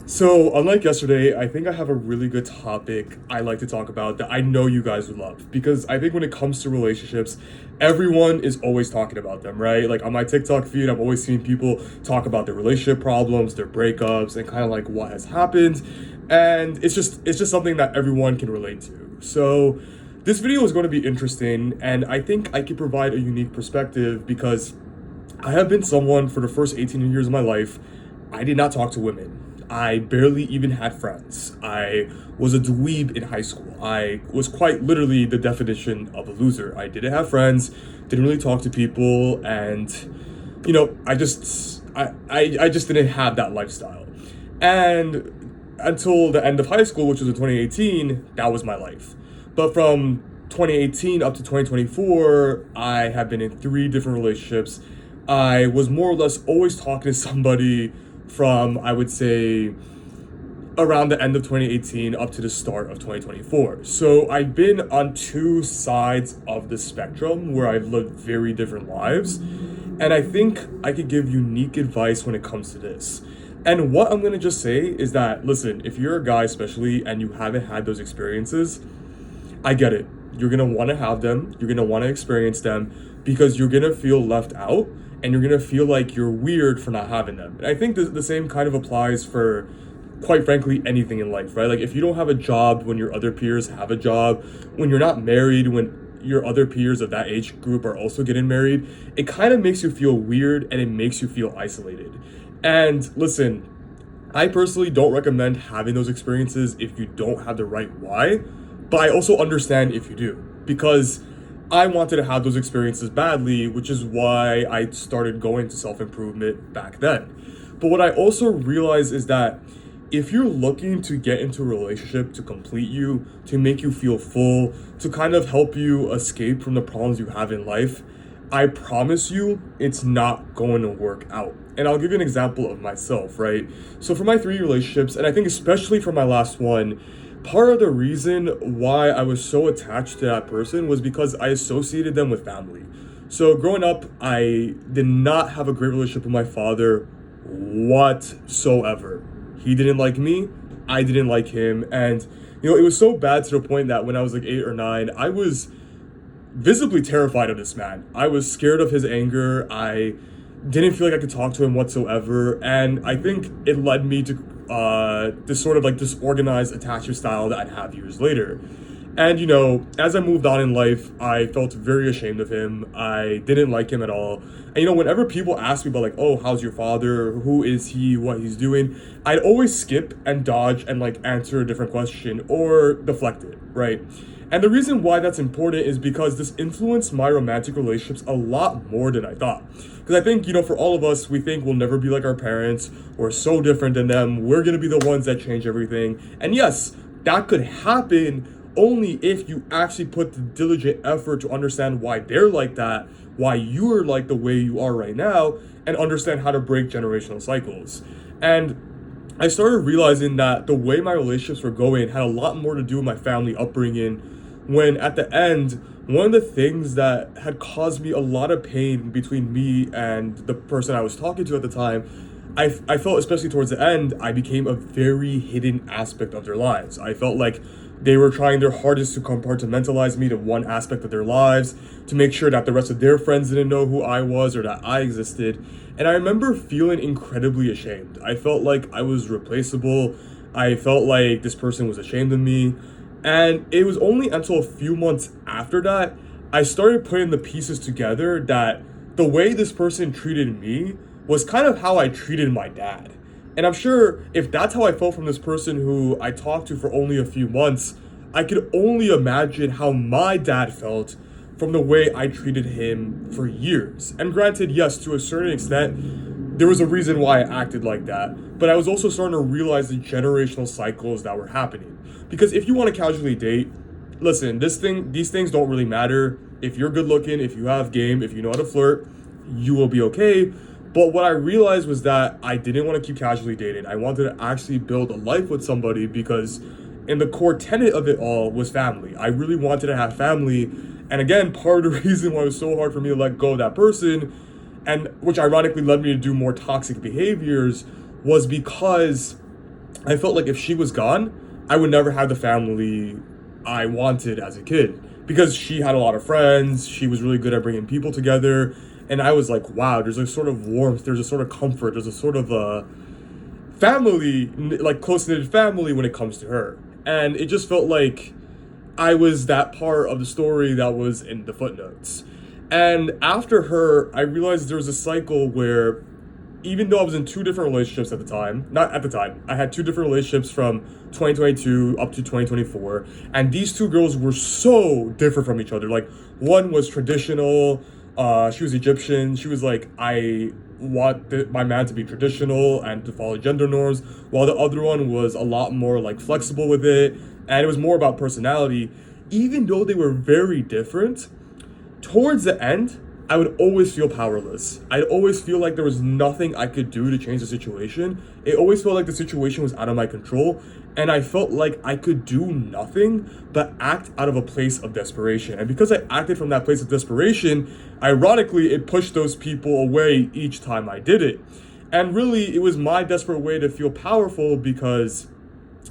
So, unlike yesterday, I think I have a really good topic I like to talk about that I know you guys would love. Because I think when it comes to relationships, everyone is always talking about them, right? Like on my TikTok feed, I'm always seeing people talk about their relationship problems, their breakups, and kind of like what has happened. And it's just something that everyone can relate to. So, this video is going to be interesting, and I think I can provide a unique perspective because I have been someone for the first 18 years of my life. I did not talk to women. I barely even had friends. I was a dweeb in high school. I was quite literally the definition of a loser. I didn't have friends, didn't really talk to people, and I just didn't have that lifestyle. And until the end of high school, which was in 2018, that was my life. But from 2018 up to 2024, I have been in three different relationships. I was more or less always talking to somebody from, I would say, around the end of 2018 up to the start of 2024. So I've been on two sides of the spectrum where I've lived very different lives. And I think I could give unique advice when it comes to this. And what I'm going to just say is that, listen, if you're a guy especially and you haven't had those experiences, I get it. You're going to want to have them. You're going to want to experience them because you're going to feel left out and you're going to feel like you're weird for not having them. And I think the same kind of applies for, quite frankly, anything in life, right? Like if you don't have a job when your other peers have a job, when you're not married, when your other peers of that age group are also getting married, it kind of makes you feel weird and it makes you feel isolated. And listen, I personally don't recommend having those experiences if you don't have the right why, but I also understand if you do, because I wanted to have those experiences badly, which is why I started going to self-improvement back then. But what I also realized is that if you're looking to get into a relationship to complete you, to make you feel full, to kind of help you escape from the problems you have in life, I promise you it's not going to work out. And I'll give you an example of myself, right? So for my three relationships, and I think especially for my last one, part of the reason why I was so attached to that person was because I associated them with family. So growing up, I did not have a great relationship with my father whatsoever. He didn't like me, I didn't like him, and it was so bad to the point that when I was like 8 or 9, I was visibly terrified of this man. I was scared of his anger. I didn't feel like I could talk to him whatsoever, and I think it led me to this sort of like disorganized attachment style that I'd have years later. And as I moved on in life, I felt very ashamed of him. I didn't like him at all. And whenever people ask me about like, oh, how's your father? Who is he? What he's doing? I'd always skip and dodge and like answer a different question or deflect it, right? And the reason why that's important is because this influenced my romantic relationships a lot more than I thought. Because I think, for all of us, we think we'll never be like our parents. We're so different than them. We're going to be the ones that change everything. And yes, that could happen only if you actually put the diligent effort to understand why they're like that, why you're like the way you are right now, and understand how to break generational cycles. And I started realizing that the way my relationships were going had a lot more to do with my family upbringing, when at the end, one of the things that had caused me a lot of pain between me and the person I was talking to at the time, I felt, especially towards the end, I became a very hidden aspect of their lives. I felt like they were trying their hardest to compartmentalize me to one aspect of their lives, to make sure that the rest of their friends didn't know who I was or that I existed. And I remember feeling incredibly ashamed. I felt like I was replaceable. I felt like this person was ashamed of me. And it was only until a few months after that, I started putting the pieces together that the way this person treated me was kind of how I treated my dad. And I'm sure if that's how I felt from this person who I talked to for only a few months, I could only imagine how my dad felt from the way I treated him for years. And granted, yes, to a certain extent, there was a reason why I acted like that. But I was also starting to realize the generational cycles that were happening. Because if you want to casually date, listen, these things don't really matter. If you're good looking, if you have game, if you know how to flirt, you will be okay. But what I realized was that I didn't want to keep casually dating. I wanted to actually build a life with somebody because in the core tenet of it all was family. I really wanted to have family. And again, part of the reason why it was so hard for me to let go of that person, and which ironically led me to do more toxic behaviors, was because I felt like if she was gone, I would never have the family I wanted as a kid because she had a lot of friends. She was really good at bringing people together. And I was like, wow, there's a sort of warmth, there's a sort of comfort, there's a sort of family, like close knit family when it comes to her. And it just felt like I was that part of the story that was in the footnotes. And after her, I realized there was a cycle where even though I was in two different relationships at the time, not at the time, I had two different relationships from 2022 up to 2024, and these two girls were so different from each other. Like, one was traditional, she was Egyptian, she was like, I want my man to be traditional and to follow gender norms, while the other one was a lot more like flexible with it, and it was more about personality. Even though they were very different, towards the end, I would always feel powerless. I'd always feel like there was nothing I could do to change the situation. It always felt like the situation was out of my control, and I felt like I could do nothing but act out of a place of desperation. And because I acted from that place of desperation, ironically, it pushed those people away each time I did it. And really, it was my desperate way to feel powerful because,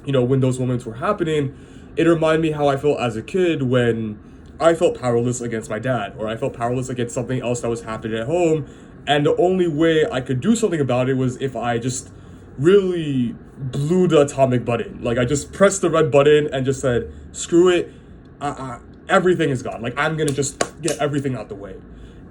when those moments were happening, it reminded me how I felt as a kid when I felt powerless against my dad, or I felt powerless against something else that was happening at home. And the only way I could do something about it was if I just really blew the atomic button. Like, I just pressed the red button and just said, screw it, everything is gone. Like, I'm gonna just get everything out the way.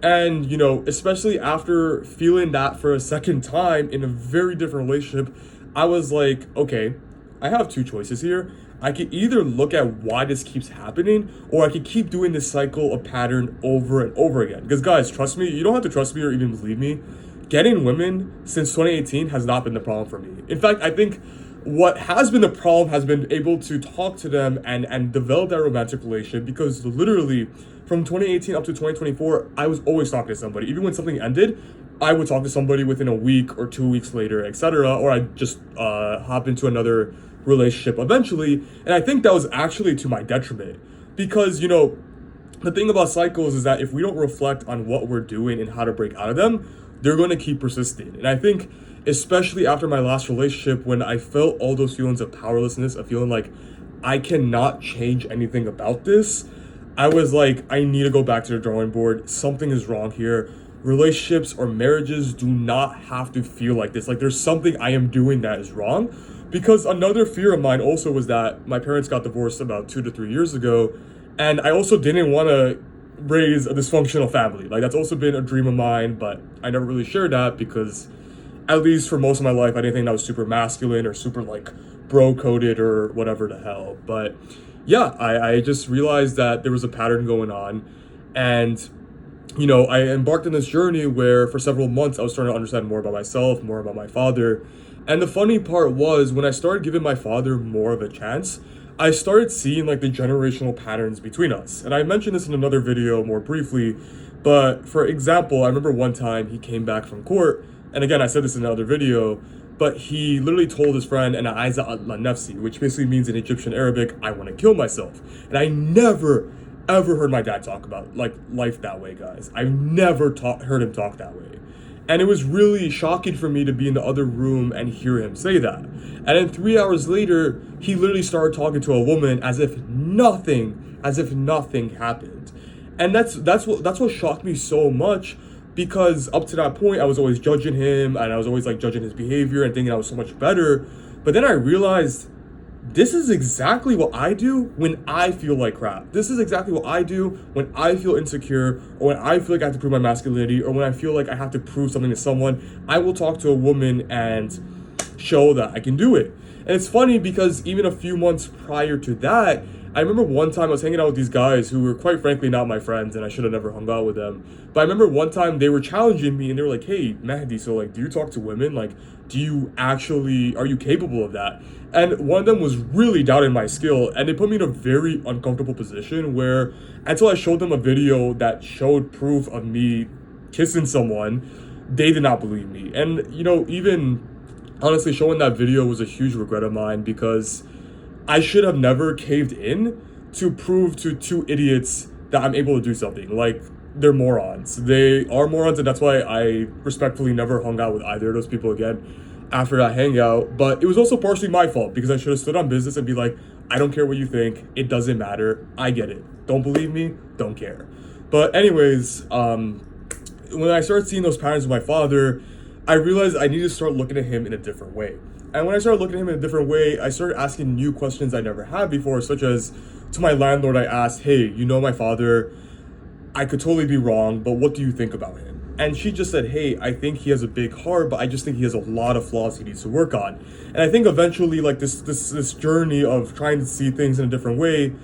And, especially after feeling that for a second time in a very different relationship, I was like, okay, I have two choices here. I could either look at why this keeps happening, or I could keep doing this cycle of pattern over and over again. Because guys, trust me, you don't have to trust me or even believe me. Getting women since 2018 has not been the problem for me. In fact, I think what has been the problem has been able to talk to them and develop that romantic relationship, because literally from 2018 up to 2024, I was always talking to somebody. Even when something ended, I would talk to somebody within a week or 2 weeks later, etc. Or I'd just hop into another relationship eventually. And I think that was actually to my detriment, because the thing about cycles is that if we don't reflect on what we're doing and how to break out of them, they're going to keep persisting. And I think especially after my last relationship, when I felt all those feelings of powerlessness, of feeling like I cannot change anything about this, I was like, I need to go back to the drawing board. Something is wrong here. Relationships or marriages do not have to feel like this. Like, there's something I am doing that is wrong. Because another fear of mine also was that my parents got divorced about 2 to 3 years ago, and I also didn't want to raise a dysfunctional family. Like, that's also been a dream of mine, but I never really shared that because, at least for most of my life, I didn't think that was super masculine or super like bro-coded or whatever the hell. But yeah, I just realized that there was a pattern going on, and I embarked on this journey where for several months I was starting to understand more about myself, more about my father. And the funny part was, when I started giving my father more of a chance, I started seeing like the generational patterns between us. And I mentioned this in another video more briefly, but for example, I remember one time he came back from court, and again, I said this in another video, but he literally told his friend, "Ana aiza atla nafsi," which basically means in Egyptian Arabic, I want to kill myself. And I never ever heard my dad talk about like life that way, guys. I've never heard him talk that way. And it was really shocking for me to be in the other room and hear him say that. And then 3 hours later, he literally started talking to a woman as if nothing happened. And that's what shocked me so much, because up to that point I was always judging him, and I was always like judging his behavior and thinking I was so much better. But then I realized this is exactly what I do when I feel like crap. This is exactly what I do when I feel insecure, or when I feel like I have to prove my masculinity, or when I feel like I have to prove something to someone. I will talk to a woman and show that I can do it. And it's funny because even a few months prior to that, I remember one time I was hanging out with these guys who were quite frankly not my friends, and I should have never hung out with them. But I remember one time they were challenging me, and they were like, "Hey, Mahdi, so like, do you talk to women? Like, are you capable of that?" And one of them was really doubting my skill, and they put me in a very uncomfortable position where, until I showed them a video that showed proof of me kissing someone, they did not believe me. And even honestly, showing that video was a huge regret of mine, because I should have never caved in to prove to two idiots that I'm able to do something. Like, they're morons. They are morons, and that's why I respectfully never hung out with either of those people again. after that hangout, but it was also partially my fault because I should have stood on business and be like, I don't care what you think, it doesn't matter, I get it. Don't believe me, don't care. But anyways, when I started seeing those patterns with my father, I realized I needed to start looking at him in a different way. And when I started looking at him in a different way, I started asking new questions I never had before, such as to my landlord, I asked, hey, you know my father, I could totally be wrong, but what do you think about him? And she just said, hey, I think he has a big heart, but I just think he has a lot of flaws he needs to work on. And I think eventually, like, this journey of trying to see things in a different way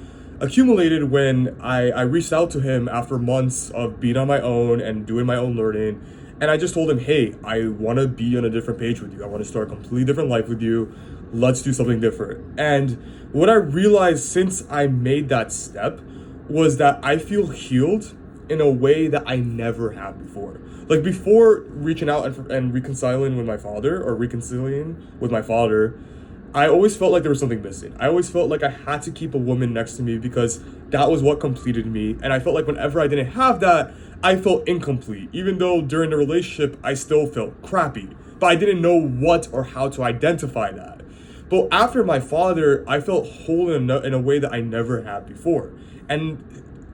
accumulated when I reached out to him after months of being on my own and doing my own learning. And I just told him, hey, I want to be on a different page with you. I want to start a completely different life with you. Let's do something different. And what I realized since I made that step was that I feel healed in a way that I never have before. Like before reaching out and reconciling with my father, I always felt like there was something missing. I always felt like I had to keep a woman next to me because that was what completed me. And I felt like whenever I didn't have that, I felt incomplete. Even though during the relationship, I still felt crappy. But I didn't know what or how to identify that. But after my father, I felt whole in a way that I never had before. And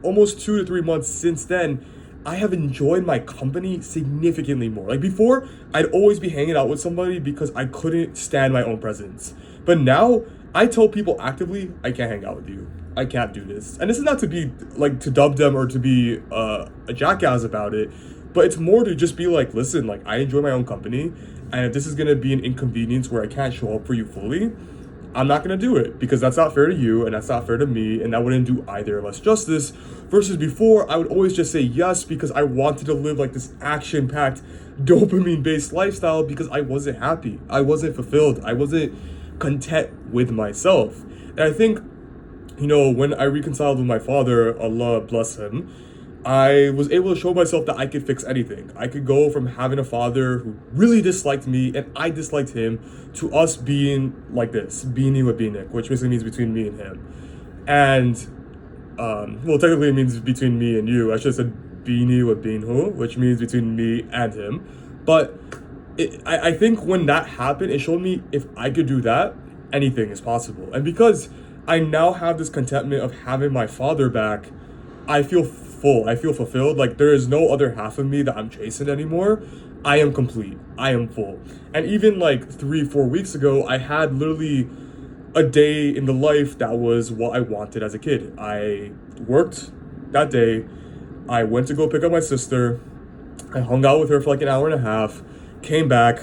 almost 2 to 3 months since then, I have enjoyed my company significantly more. Like before, I'd always be hanging out with somebody because I couldn't stand my own presence. But now, I tell people actively, I can't hang out with you. I can't do this. And this is not to be, like, to dub them or to be a jackass about it, but it's more to just be like, listen, like, I enjoy my own company, and if this is gonna be an inconvenience where I can't show up for you fully, I'm not gonna do it because that's not fair to you and that's not fair to me, and that wouldn't do either of us justice. Versus before, I would always just say yes because I wanted to live like this action-packed, dopamine-based lifestyle because I wasn't happy, I wasn't fulfilled, I wasn't content with myself. And I think, you know, when I reconciled with my father, Allah bless him, I was able to show myself that I could fix anything. I could go from having a father who really disliked me and I disliked him to us being like this, beanie with beanick, which basically means between me and him. And, well, technically it means between me and you. I should have said beanie with beanhu, which means between me and him. But I think when that happened, it showed me if I could do that, anything is possible. And because I now have this contentment of having my father back, I feel full. I feel fulfilled. Like there is no other half of me that I'm chasing anymore. I am complete. I am full. And even like 3-4 weeks ago, I had literally a day in the life that was what I wanted as a kid. I worked that day. I went to go pick up my sister. I hung out with her for like an hour and a half, came back,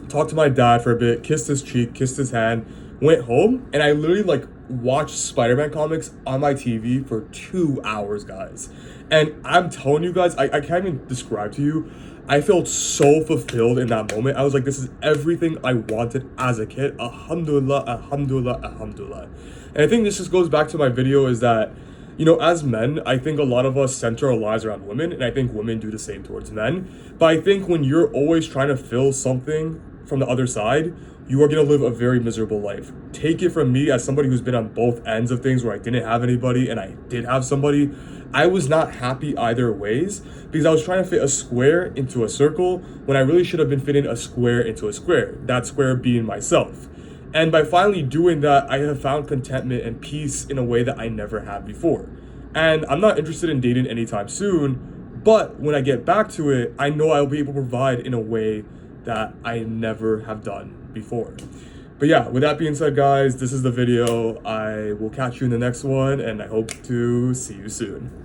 talked to my dad for a bit, kissed his cheek, kissed his hand, went home, and I literally like watched Spider-Man comics on my TV for 2 hours, guys. And I'm telling you guys, I can't even describe to you, I felt so fulfilled in that moment. I was like, this is everything I wanted as a kid. Alhamdulillah, alhamdulillah, alhamdulillah. And I think this just goes back to my video is that, you know, as men, I think a lot of us center our lives around women, and I think women do the same towards men. But I think when you're always trying to fill something from the other side, you are going to live a very miserable life. Take it from me as somebody who's been on both ends of things where I didn't have anybody and I did have somebody. I was not happy either ways because I was trying to fit a square into a circle when I really should have been fitting a square into a square, that square being myself. And by finally doing that, I have found contentment and peace in a way that I never had before. And I'm not interested in dating anytime soon, but when I get back to it, I know I'll be able to provide in a way that I never have done before. But yeah, with that being said, guys, this is the video. I will catch you in the next one, and I hope to see you soon.